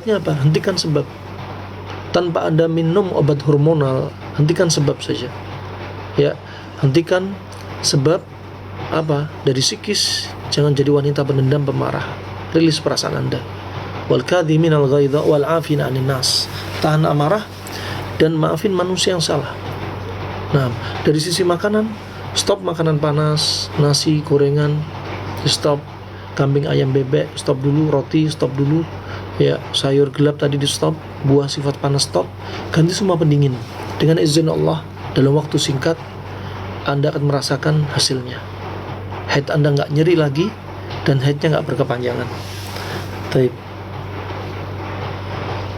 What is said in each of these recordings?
obatnya apa? Hentikan sebab. Tanpa Anda minum obat hormonal, hentikan sebab saja. Ya, hentikan sebab apa? Dari psikis. Jangan jadi wanita pendendam, pemarah. Rilis perasaan Anda. Wal kadhiminal ghaidha wal 'afina 'anil nas. Tahan amarah dan maafin manusia yang salah. Nah, dari sisi makanan, stop makanan panas, nasi, gorengan, stop. Kambing, ayam, bebek, stop dulu. Roti, stop dulu. Ya, sayur gelap tadi di stop. Buah sifat panas, stop. Ganti semua pendingin. Dengan izin Allah, dalam waktu singkat Anda akan merasakan hasilnya. Haid Anda nggak nyeri lagi, dan haidnya nggak berkepanjangan. Taib.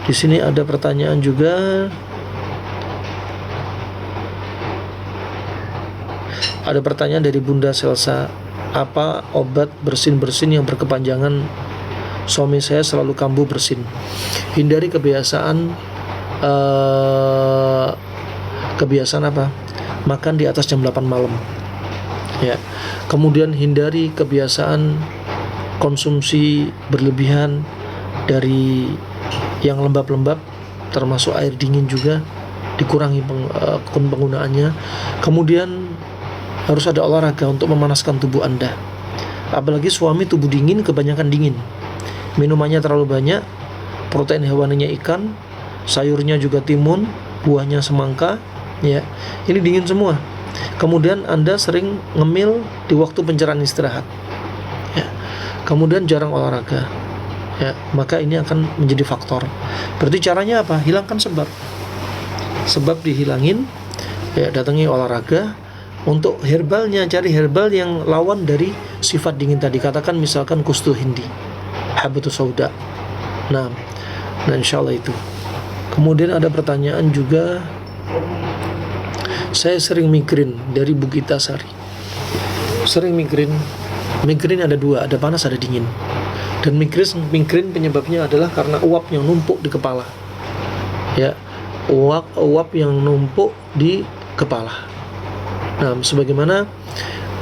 Di sini ada pertanyaan juga. Ada pertanyaan dari Bunda Selsa. Apa obat bersin-bersin yang berkepanjangan? Suami saya selalu kambuh bersin. Hindari kebiasaan apa? Makan di atas jam 8 malam. Ya. Kemudian hindari kebiasaan konsumsi berlebihan dari yang lembab-lembab, termasuk air dingin juga, dikurangi penggunaannya. Kemudian harus ada olahraga untuk memanaskan tubuh Anda. Apalagi suami tubuh dingin, kebanyakan dingin. Minumannya terlalu banyak, protein hewaninya ikan, sayurnya juga timun, buahnya semangka, ya. Ini dingin semua. Kemudian Anda sering ngemil di waktu pencerahan istirahat. Ya. Kemudian jarang olahraga. Ya, maka ini akan menjadi faktor. Berarti caranya apa? Hilangkan sebab. Sebab dihilangin, ya, datangi olahraga. Untuk herbalnya, cari herbal yang lawan dari sifat dingin tadi. Katakan misalkan kustul hindi, habatus sauda. Nah insya Allah itu. Kemudian ada pertanyaan juga. Saya sering migrain dari Bu Gita Sari. Sering migrain. Migrain ada dua, ada panas, ada dingin. Dan migrain penyebabnya adalah karena uap yang numpuk di kepala. Ya, uap yang numpuk di kepala. Nah, sebagaimana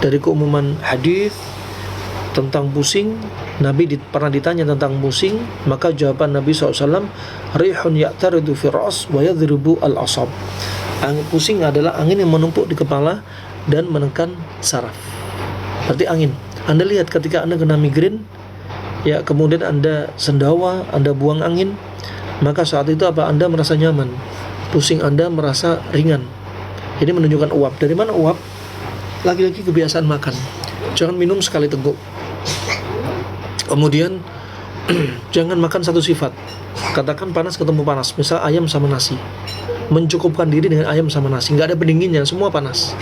dari keumuman hadis tentang pusing, Nabi pernah ditanya tentang pusing, maka jawaban Nabi SAW, rihun ya'taridu fi ra's wa yadhribu al-asab. Angin pusing adalah angin yang menumpuk di kepala dan menekan saraf. Berarti angin. Anda lihat ketika Anda kena migrain, ya, kemudian Anda sendawa, Anda buang angin, maka saat itu apa? Anda merasa nyaman. Pusing Anda merasa ringan. Ini menunjukkan uap. Dari mana uap? Lagi-lagi kebiasaan makan. Jangan minum sekali teguk. Kemudian jangan makan satu sifat. Katakan panas ketemu panas. Misal ayam sama nasi. Mencukupkan diri dengan ayam sama nasi. Nggak ada pendinginnya, semua panas.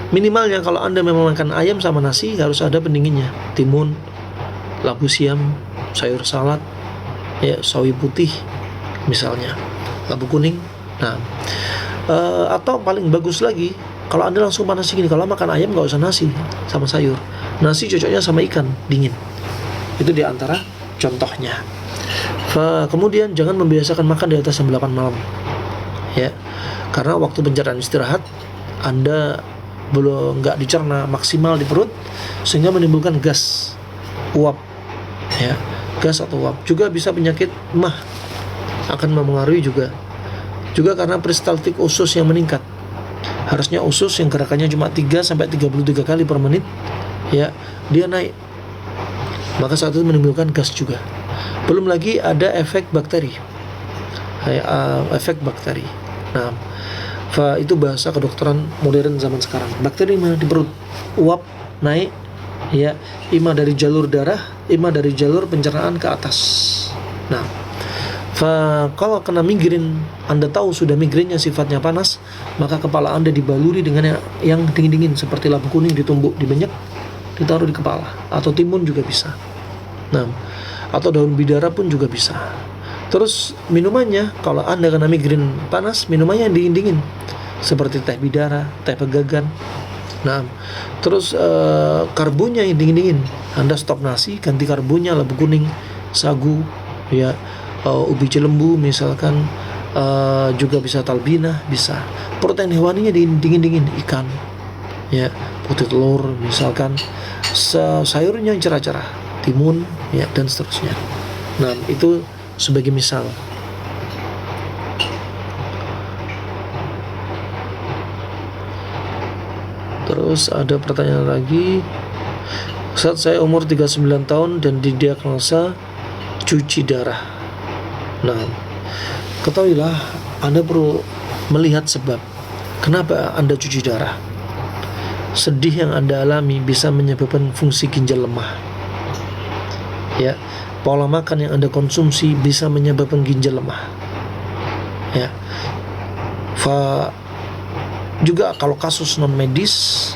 Minimalnya kalau Anda memang makan ayam sama nasi, harus ada pendinginnya. Timun, labu siam, sayur salad, ya, sawi putih misalnya, labu kuning. Nah, atau paling bagus lagi, kalau Anda langsung panas gini, kalau makan ayam nggak usah nasi sama sayur. Nasi cocoknya sama ikan dingin. Itu diantara contohnya. Kemudian jangan membiasakan makan di atas jam 8 malam. Ya, karena waktu pencernaan istirahat Anda belum nggak dicerna maksimal di perut, sehingga menimbulkan gas, uap. Ya, gas atau uap. Juga bisa penyakit mah akan mempengaruhi juga karena peristaltik usus yang meningkat. Harusnya usus yang gerakannya cuma 3-33 kali per menit, ya, dia naik. Maka saat itu menimbulkan gas juga. Belum lagi ada efek bakteri. Nah, itu bahasa kedokteran modern zaman sekarang. Bakteri mana di perut, uap naik, ya, ima dari jalur darah, ima dari jalur pencernaan ke atas. Nah, kalau kena migrain, Anda tahu sudah migrainnya sifatnya panas, maka kepala Anda dibaluri dengan yang dingin-dingin seperti labu kuning ditumbuk, dibanyak, ditaruh di kepala, atau timun juga bisa. Nah, atau daun bidara pun juga bisa. Terus minumannya, kalau Anda kena migrain panas, minumannya yang dingin-dingin seperti teh bidara, teh pegagan. Nah, terus karbonya yang dingin-dingin. Anda stop nasi, ganti karbonya labu kuning, sagu, ya, ubi cilembu misalkan, juga bisa talbinah, bisa. Protein hewaninya dingin-dingin, ikan, ya, putih telur misalkan, sayurnya cerah-cerah, timun, ya, dan seterusnya. Nah, itu sebagai misal. Terus ada pertanyaan lagi. Saat saya umur 39 tahun dan didiagnosa cuci darah. Nah, ketahuilah Anda perlu melihat sebab kenapa Anda cuci darah. Sedih yang Anda alami bisa menyebabkan fungsi ginjal lemah. Ya, pola makan yang Anda konsumsi bisa menyebabkan ginjal lemah. Ya. Juga kalau kasus non medis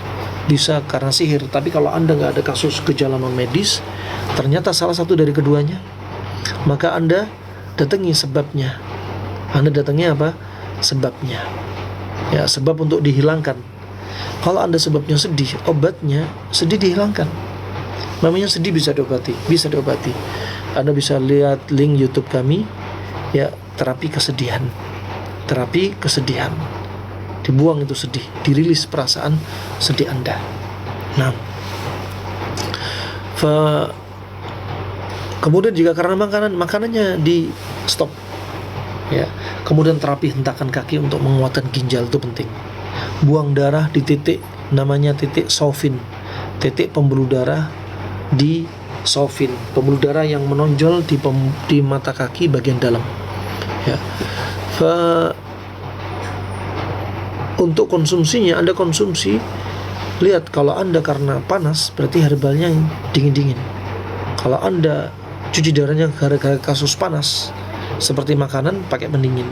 bisa karena sihir, tapi kalau Anda nggak ada kasus gejala non medis, ternyata salah satu dari keduanya, maka Anda datangi sebabnya. Anda datangi apa? Sebabnya. Ya, sebab untuk dihilangkan. Kalau Anda sebabnya sedih, obatnya sedih dihilangkan. Namanya sedih bisa diobati, bisa diobati. Anda bisa lihat link YouTube kami, ya, terapi kesedihan. Terapi kesedihan. Dibuang itu sedih, dirilis perasaan sedih Anda. Nah, kemudian jika karena makanannya di stop, ya, kemudian terapi hentakan kaki untuk menguatkan ginjal itu penting. Buang darah di titik namanya titik Sofin, titik pembuluh darah di Sofin, pembuluh darah yang menonjol di mata kaki bagian dalam. Ya. Untuk konsumsinya, Anda konsumsi, lihat kalau Anda karena panas, berarti herbalnya yang dingin-dingin. Kalau Anda cuci darahnya gara-gara kasus panas, seperti makanan, pakai pendingin.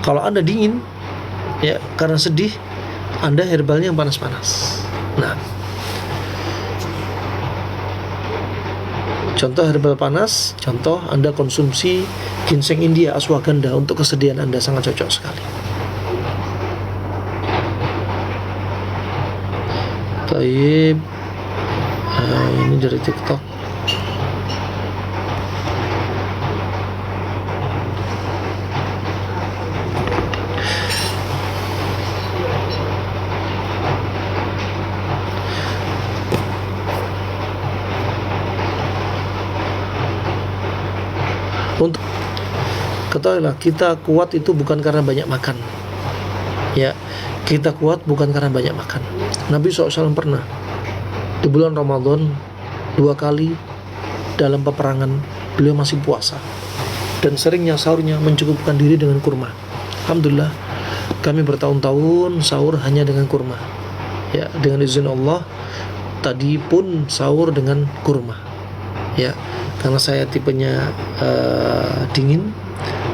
Kalau Anda dingin, ya karena sedih, Anda herbalnya yang panas-panas. Nah, contoh herbal panas, contoh Anda konsumsi ginseng India, ashwagandha untuk kesedihan Anda sangat cocok sekali. Taib, ini dari TikTok. Untuk ketahuilah, kita kuat itu bukan karena banyak makan. Ya, kita kuat bukan karena banyak makan. Nabi SAW pernah di bulan Ramadan 2 kali dalam peperangan beliau masih puasa, dan seringnya sahurnya mencukupkan diri dengan kurma. Alhamdulillah, kami bertahun-tahun sahur hanya dengan kurma. Ya, dengan izin Allah, tadi pun sahur dengan kurma. Ya, karena saya tipenya dingin,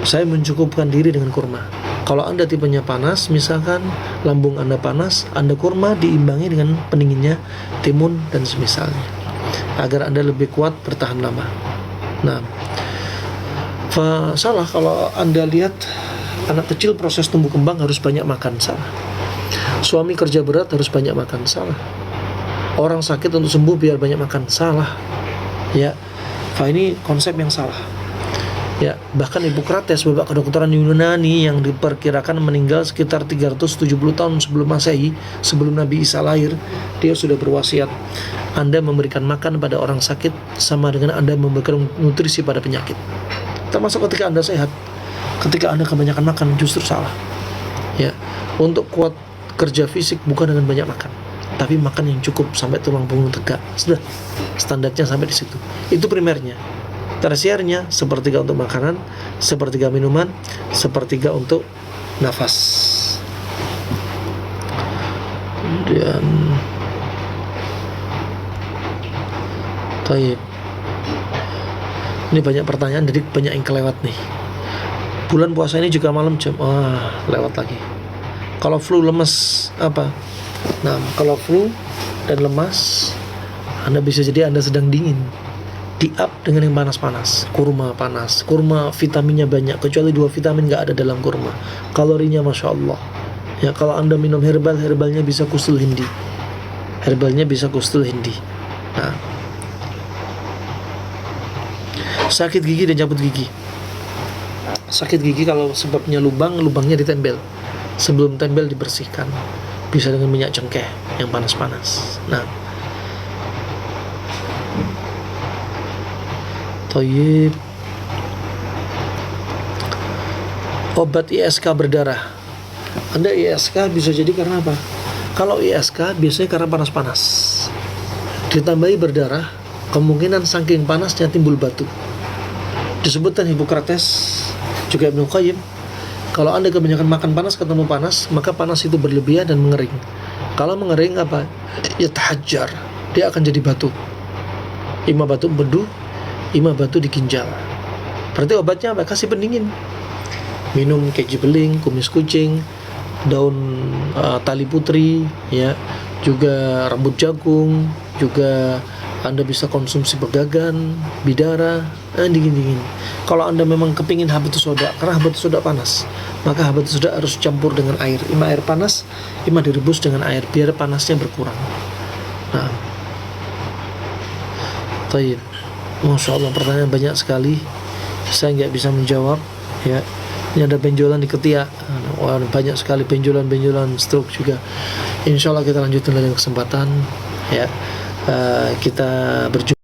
saya mencukupkan diri dengan kurma. Kalau Anda tipenya panas, misalkan lambung Anda panas, Anda kurma diimbangi dengan pendinginnya timun dan semisalnya, agar Anda lebih kuat bertahan lama. Nah, salah kalau Anda lihat anak kecil proses tumbuh kembang harus banyak makan, salah. Suami kerja berat harus banyak makan, salah. Orang sakit untuk sembuh biar banyak makan, salah. Ya, ini konsep yang salah. Ya, bahkan Hippocrates, bapak kedokteran Yunani yang diperkirakan meninggal sekitar 370 tahun sebelum Masehi, sebelum Nabi Isa lahir, dia sudah berwasiat, Anda memberikan makan pada orang sakit sama dengan Anda memberikan nutrisi pada penyakit. Termasuk ketika Anda sehat. Ketika Anda kebanyakan makan justru salah. Ya, untuk kuat kerja fisik bukan dengan banyak makan, tapi makan yang cukup sampai tulang punggung tegak. Sudah, standarnya sampai di situ. Itu primernya. Tersiernya sepertiga untuk makanan, sepertiga minuman, sepertiga untuk nafas. Kemudian Taib. Ini banyak pertanyaan, jadi banyak yang kelewat nih. Bulan puasa ini juga malam jam, lewat lagi. Kalau flu lemas apa? Nah, kalau flu dan lemas, Anda bisa jadi Anda sedang dingin. Di-up dengan yang panas-panas. Kurma panas, kurma vitaminnya banyak, kecuali 2 vitamin nggak ada dalam kurma. Kalorinya Masya Allah. Ya, kalau Anda minum herbal, herbalnya bisa kustul hindi. Herbalnya bisa kustul hindi. Nah, sakit gigi dan cabut gigi. Sakit gigi kalau sebabnya lubang, lubangnya ditempel. Sebelum tempel dibersihkan. Bisa dengan minyak cengkeh yang panas-panas. Nah, Tayyib. obat ISK berdarah. Anda ISK bisa jadi karena apa? Kalau ISK biasanya karena panas-panas, ditambahi berdarah, kemungkinan saking panasnya timbul batu. Disebutkan Hippocrates, juga Ibnu Qayyim, kalau Anda kebanyakan makan panas ketemu panas, maka panas itu berlebihan dan mengering. Kalau mengering apa? Ya tahajjar, dia akan jadi batu. Ima batu bedu, ima batu di ginjal. Berarti obatnya apa? Kasih pendingin. Minum keju beling, kumis kucing, daun tali putri, ya, juga rambut jagung, juga Anda bisa konsumsi pegagan, bidara, dingin-dingin. Kalau Anda memang kepingin habatus soda, karena habatus soda panas, maka habatus soda harus campur dengan air. Ima air panas, ima direbus dengan air, biar panasnya berkurang. Nah, taib. Masya Allah, pertanyaan banyak sekali, saya nggak bisa menjawab, ya. Ini ada benjolan di ketiak, wah, banyak sekali benjolan stroke juga. Insya Allah kita lanjutkan dalam kesempatan, ya. Kita berjumpa